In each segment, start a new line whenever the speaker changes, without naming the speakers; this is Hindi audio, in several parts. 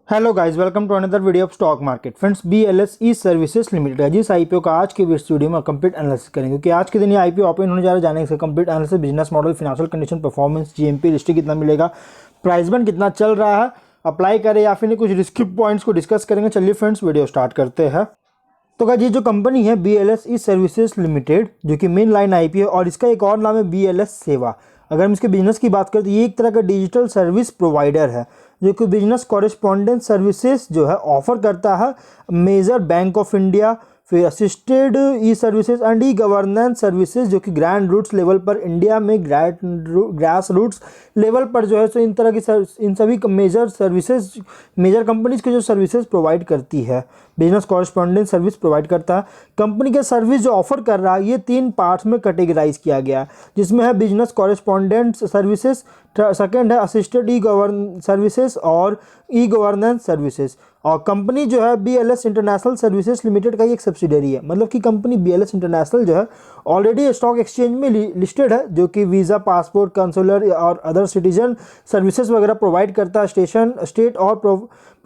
Hello guys, welcome to another video of stock market. Friends, BLS E services limited है जिस आईपीओ का आज के इस वीडियो में कंप्लीट एनालिसिस करेंगे, क्योंकि आज के दिन ये आईपीओ ओपन होने जा रहा है। जाने से complete analysis, business model, financial condition, performance, GMP, listing कितना मिलेगा, प्राइस बैंड कितना चल रहा है, अप्लाई करें या फिर नहीं, कुछ रिस्क पॉइंट्स को डिस्कस करेंगे। चलिए फ्रेंड्स, वीडियो स्टार्ट करते हैं। तो गाइस, ये जो कंपनी है BLS ई सर्विसेज लिमिटेड, जो कि मेन लाइन आईपीओ और इसका एक और नाम है BLS सेवा। अगर हम इसके बिजनेस की बात करें तो ये एक तरह का डिजिटल सर्विस प्रोवाइडर है जो कि बिजनेस कॉरेस्पॉन्डेंस सर्विसेज जो है ऑफर करता है मेजर बैंक ऑफ इंडिया, फिर assisted E services and e governance services, जो कि ग्रैंड रूट्स लेवल पर इंडिया में ग्रास रूट्स लेवल पर जो है सो इन तरह की इन सभी मेजर सर्विसेज, मेजर कंपनीज के जो सर्विसेज प्रोवाइड करती है, बिजनेस कॉरेस्पॉन्डेंस सर्विस प्रोवाइड करता है। कंपनी के सर्विस जो ऑफर कर रहा है ये 3 पार्ट्स में कैटेगराइज किया गया है, जिसमें है बिजनेस कॉरेस्पॉन्डेंस सर्विसेज, सेकेंड है असिस्टेड ई गवर्न सर्विसेज और ई गवर्नेंस सर्विसेज। और कंपनी जो है BLS इंटरनेशनल सर्विसेज लिमिटेड का ही एक सब्सिडरी है। मतलब कि कंपनी BLS इंटरनेशनल जो है ऑलरेडी स्टॉक एक्सचेंज में लिस्टेड है, जो कि वीज़ा, पासपोर्ट, कंसुलर और अदर सिटीजन सर्विसेज वगैरह प्रोवाइड करता है स्टेट और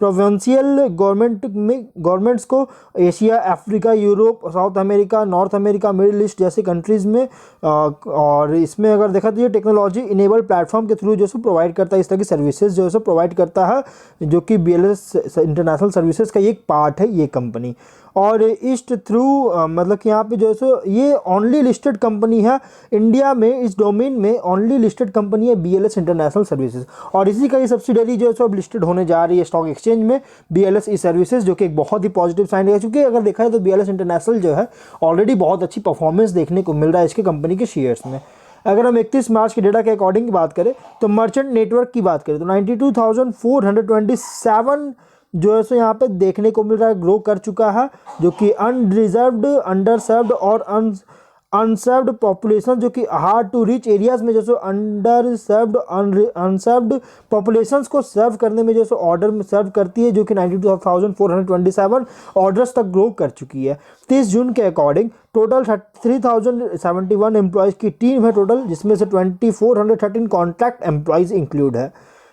प्रोविंशियल गवर्नमेंट्स को Asia, Africa, Europe, south America, north America, middle east जैसे कंट्रीज़ में। और इसमें अगर देखा तो ये टेक्नोलॉजी इनेबल प्लेटफॉर्म के थ्रू जो है प्रोवाइड करता है, इस तरह की सर्विसेज जो है प्रोवाइड करता है, जो कि BLS इंटरनेशनल सर्विसेज का एक पार्ट है ये कंपनी। और इस थ्रू मतलब कि यहाँ पे जो है सो ये ओनली लिस्टेड कंपनी है इंडिया में, इस डोमेन में ओनली लिस्टेड कंपनी है BLS इंटरनेशनल सर्विसेज। और इसी का ये सब्सिडरी जो है सो अब लिस्टेड होने जा रही है स्टॉक एक्सचेंज में, BLS ई सर्विसेज, जो कि एक बहुत ही पॉजिटिव साइन है। क्योंकि अगर देखा जाए तो BLS इंटरनेशनल जो है ऑलरेडी बहुत अच्छी परफॉर्मेंस देखने को मिल रहा है इसके कंपनी के शेयर्स में। अगर हम 31 मार्च के डेटा के अकॉर्डिंग बात करें तो मर्चेंट नेटवर्क की बात करें तो 92,427 जो है सो यहाँ पे देखने को मिल रहा है, ग्रो कर चुका है, जो कि अनरिजर्व्ड, अंडरसर्व्ड और अनसर्व्ड पॉपुलेशन, जो कि हार्ड टू रीच एरियाज में जो सो अंडरसर्व्ड, अनसर्व्ड पॉपुलेशंस को सर्व करने में जो सो ऑर्डर में सर्व करती है, जो कि 92,427 ऑर्डर्स तक ग्रो कर चुकी है। 30 जून के अकॉर्डिंग टोटल 3071 एम्प्लॉयज़ की टीम है टोटल, जिसमें से 2413 कॉन्ट्रैक्ट एम्प्लॉयज़ इंक्लूड है।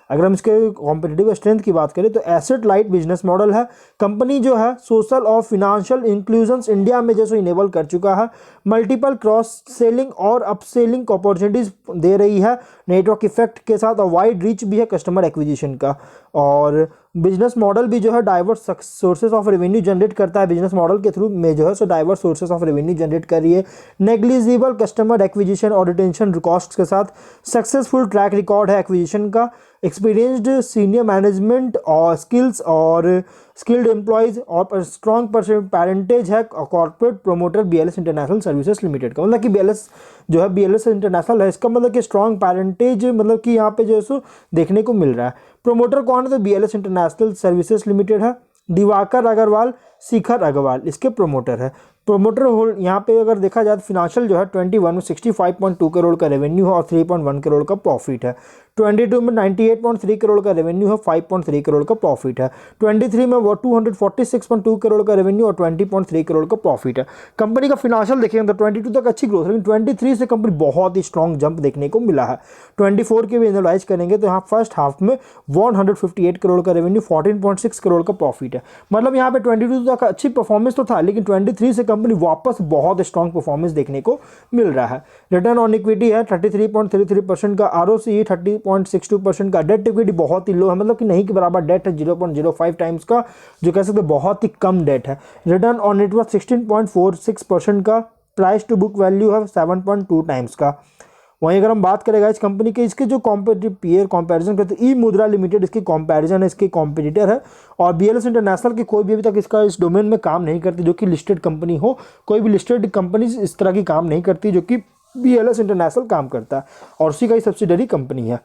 अगर हम इसके कॉम्पिटिटिव स्ट्रेंथ की बात करें तो एसेट लाइट बिजनेस मॉडल है। कंपनी जो है सोशल और फिनेंशियल इंक्लूजन्स इंडिया में जैसे इनेबल कर चुका है, मल्टीपल क्रॉस सेलिंग और अपसेलिंग अपॉर्चुनिटीज दे रही है नेटवर्क इफेक्ट के साथ, और वाइड रीच भी है कस्टमर एक्विजिशन का। और बिजनेस मॉडल भी जो है diverse sources of revenue generate करता है, बिजनेस मॉडल के थ्रू में जो है सो diverse sources of revenue generate कर रही है, नेग्लिजिबल कस्टमर एक्विजिशन और रिटेंशन कॉस्ट के साथ, सक्सेसफुल ट्रैक रिकॉर्ड है एक्विजिशन का, एक्सपीरियंस्ड सीनियर मैनेजमेंट और स्किल्ड एम्प्लॉयज़ और स्ट्रॉन्ग पेरेंटेज है corporate promoter BLS international services limited का। मतलब कि BLS जो है BLS इंटरनेशनल है, इसका मतलब कि स्ट्रॉन्ग पेरेंटेज मतलब कि यहाँ पे जो है सो देखने को मिल रहा है। प्रोमोटर कौन है तो BLS इंटरनेशनल सर्विसेज लिमिटेड है। दिवाकर अग्रवाल, शिखर अग्रवाल इसके प्रोमोटर है। प्रोमोटर होल्ड यहाँ पे अगर देखा जाए तो फिनेंशियल जो है 21 में 65.2 करोड़ का रेवेन्यू है और 3.1 करोड़ का प्रॉफिट है। 22 में 98.3 करोड़ का रेवेन्यू है, 5.3 करोड़ का प्रॉफिट है। 23 में वो 246.2 करोड़ का रेवेन्यू और 20.3 करोड़ का प्रॉफिट है। कंपनी का फिनेंशियल देखेंगे तो 22 तक अच्छी ग्रोथ, लेकिन 23 से कंपनी बहुत ही स्ट्रॉन्ग जंप देखने को मिला है। 24 के भी एनालाइज करेंगे तो यहाँ फर्स्ट हाफ में 158 करोड़ का रेवेन्यू, 14.6 करोड़ का प्रॉफिट है। मतलब यहाँ पे 22 तक अच्छी परफॉर्मेंस तो था, लेकिन 23 से कंपनी वापस बहुत स्ट्रॉन्ग परफॉर्मेंस देखने को मिल रहा है। रिटर्न ऑन इक्विटी है 33.33% का, ROCE 30.62% का, डेट इक्विटी बहुत ही लो है, मतलब कि नहीं के बराबर डेट है 0.05 टाइम्स का, जो कह सकते हैं बहुत ही कम डेट है। रिटर्न ऑन नेटवर्थ 16.46% का, प्राइस टू बुक वैल्यू है 7.2 टाइम्स का। वहीं अगर हम बात करेगा इस कंपनी के इसके जो कॉम्पिटिटिव पीयर कंपैरिजन करते हैं, ई मुद्रा लिमिटेड इसकी कंपैरिजन है, इसके कॉम्पिटिटर है। और BLS इंटरनेशनल की कोई भी अभी तक इसका इस डोमेन में काम नहीं करती, जो कि लिस्टेड कंपनी हो। कोई भी लिस्टेड कंपनी इस तरह की काम नहीं करती जो कि BLS इंटरनेशनल काम करता है, और उसी का ही सब्सिडरी कंपनी है।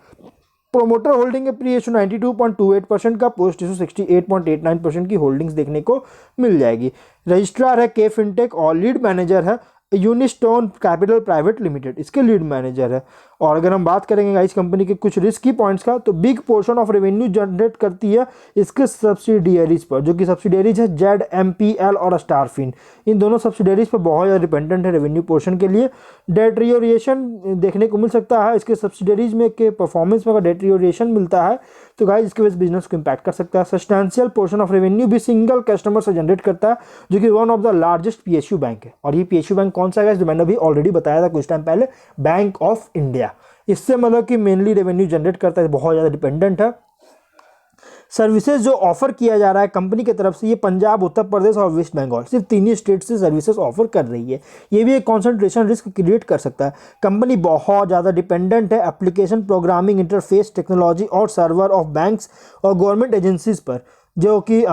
प्रोमोटर होल्डिंग प्री इशू 92.28% का, पोस्ट इशू 68.89% की होल्डिंग्स देखने को मिल जाएगी। रजिस्ट्रार है के फिनटेक और लीड मैनेजर है यूनिस्टोन कैपिटल प्राइवेट लिमिटेड, इसके लीड मैनेजर है। और अगर हम बात करेंगे गाइस कंपनी के कुछ रिस्की पॉइंट्स का, तो big portion of revenue generate करती है इसके सब्सिडियरीज पर, जो कि सब्सिडियरीज है ZMPL और स्टारफिन। इन दोनों सब्सिडियरीज पर बहुत ज़्यादा डिपेंडेंट है रेवेन्यू पोर्शन के लिए। डेट्रियोरेशन देखने को मिल सकता है इसके सब्सिडियरीज में के परफॉर्मेंस में, अगर डेट्रियोरेशन मिलता है तो गाइस इसके वजह से बिजनेस को इम्पैक्ट कर सकता है। सब्सटेंशियल पोर्शन ऑफ रेवेन्यू भी सिंगल कस्टमर से जनरेट करता है, जो कि one of the largest PSU bank है। और ये PSU बैंक कौन सा है जो मैंने अभी ऑलरेडी बताया था कुछ टाइम पहले, बैंक ऑफ इंडिया। इससे मतलब कि मेनली रेवेन्यू जनरेट करता है, बहुत ज़्यादा डिपेंडेंट है। सर्विसेज जो ऑफर किया जा रहा है कंपनी की तरफ से, ये पंजाब, उत्तर प्रदेश और वेस्ट बंगाल, सिर्फ 3 ही स्टेट से सर्विसेज ऑफर कर रही है। ये भी एक कॉन्सेंट्रेशन रिस्क क्रिएट कर सकता है। कंपनी बहुत ज़्यादा डिपेंडेंट है एप्लीकेशन प्रोग्रामिंग, इंटरफेस टेक्नोलॉजी और सर्वर ऑफ बैंक्स और गवर्नमेंट एजेंसीज पर, जो कि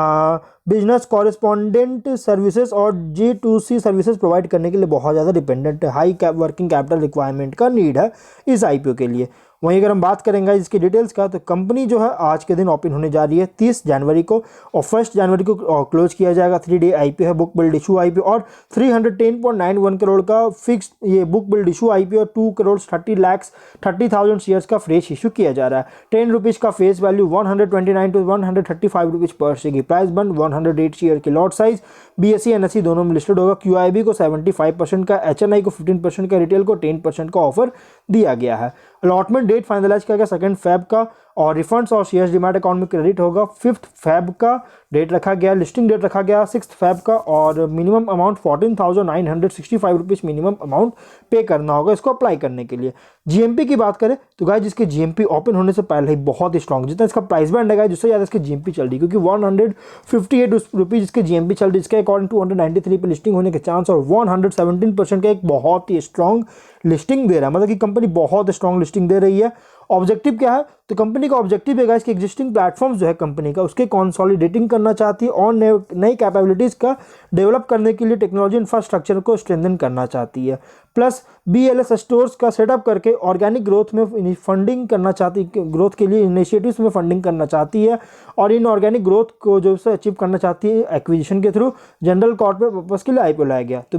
बिजनेस कॉरेस्पॉन्डेंट सर्विसेज और G2C सर्विसेज प्रोवाइड करने के लिए बहुत ज़्यादा डिपेंडेंट है। हाई वर्किंग कैपिटल रिक्वायरमेंट का नीड है इस IPO के लिए। वहीं अगर हम बात करेंगे इसकी डिटेल्स का, तो कंपनी जो है आज के दिन ओपन होने जा रही है 30 जनवरी को, और 1 जनवरी को क्लोज किया जाएगा। 3 डे IPO है, बुक बिल्ड इशू IPO, और 310.91 करोड़ का फिक्स ये बुक बिल्ड इशू IPO और 2 करोड़ 30,000 शेयर्स का फ्रेश इशू किया जा रहा है। 10 रुपीज़ का फेस वैल्यू 129 to 135 रुपीज़ पर शेयर की प्राइस बंद, 108 शेयर की लॉट साइज। BSE NSE दोनों में लिस्टेड होगा। QIB को 75% का, HNI को 15% का, रिटेल को 10% का ऑफर दिया गया है। अलॉटमेंट डेट फाइनलाइज किया गया 2 फेब का, और रिफंड्स और शेयर्स डिमैट अकाउंट में क्रेडिट होगा 5 फेब का डेट रखा गया। लिस्टिंग डेट रखा गया 6 फेब का, और minimum amount 14,965 rupees minimum amount पे करना होगा इसको अप्लाई करने के लिए। GMP की बात करें तो गाइस जिसके GMP ओपन होने से पहले ही बहुत ही स्ट्रॉन्ग, जितना इसका प्राइस बैंड है गाइस जिससे ज़्यादा इसकी GMP चल रही है, क्योंकि 158 रुपीज़ इसके GMP चल रही है, इसके अकॉर्डिंग 293 पे लिस्टिंग होने के चांस, और 117% का एक बहुत ही स्ट्रॉन्ग लिस्टिंग दे रहा है, मतलब कि कंपनी बहुत स्ट्रॉन्ग लिस्टिंग दे रही है। ऑब्जेक्टिव क्या है, तो कंपनी का ऑब्जेक्टिव है गाइस कि एग्जिस्टिंग प्लेटफॉर्म्स जो है कंपनी का उसके कंसोलिडेटिंग करना चाहती है, और नई कैपेबिलिटीज़ का डेवलप करने के लिए टेक्नोलॉजी इंफ्रास्ट्रक्चर को स्ट्रेंथन करना चाहती है। प्लस BLS स्टोर्स का सेटअप करके ऑर्गेनिक ग्रोथ में फंडिंग करना चाहती है, ग्रोथ के लिए इनिशिएटिव्स में फंडिंग करना चाहती है, और इन ऑर्गेनिक ग्रोथ को जो है अचीव करना चाहती है एक्विजिशन के थ्रू जनरल कॉर्पोरेट पर्पस के लिए IPO लाया गया। तो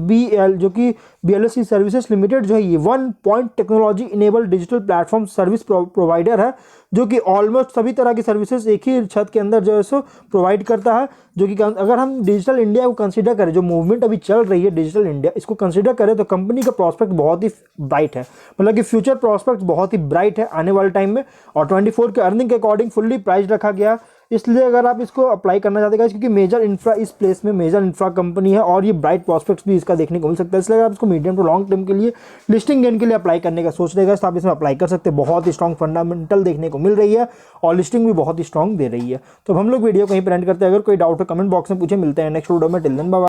जो कि BLS सर्विसेज लिमिटेड जो है ये 1 point technology enabled digital platform service provider है, जो कि ऑलमोस्ट सभी तरह की सर्विसेज एक ही छत के अंदर जो है सो प्रोवाइड करता है। जो कि अगर हम डिजिटल इंडिया को कंसीडर करें, जो मूवमेंट अभी चल रही है डिजिटल इंडिया, इसको कंसीडर करें तो कंपनी का प्रॉस्पेक्ट बहुत ही ब्राइट है, मतलब कि फ्यूचर प्रॉस्पेक्ट बहुत ही ब्राइट है आने वाले टाइम में। और 24 के अर्निंग के अकॉर्डिंग फुल्ली प्राइस रखा गया, इसलिए अगर आप इसको अप्लाई करना चाहते हैं क्योंकि मेजर इंफ्रा इस प्लेस में मेजर इंफ्रा कंपनी है, और ये ब्राइट प्रॉस्पेक्ट्स भी इसका देखने को मिल सकता है, इसलिए अगर आप इसको मीडियम टू लॉन्ग टर्म के लिए लिस्टिंग गेन के लिए अप्लाई करने का सोच रहे हैं तो आप इसमें अप्लाई कर सकते हैं। बहुत ही स्ट्रॉन्ग फंडामेंटल देखने को मिल रही है, और लिस्टिंग भी बहुत ही स्ट्रॉन्ग दे रही है। तो हम लोग वीडियो कहीं पर एंड करते हैं। अगर कोई डाउट हो कमेंट बॉक्स में पूछे। मिलते हैं नेक्स्ट वीडियो में। Till then bye bye.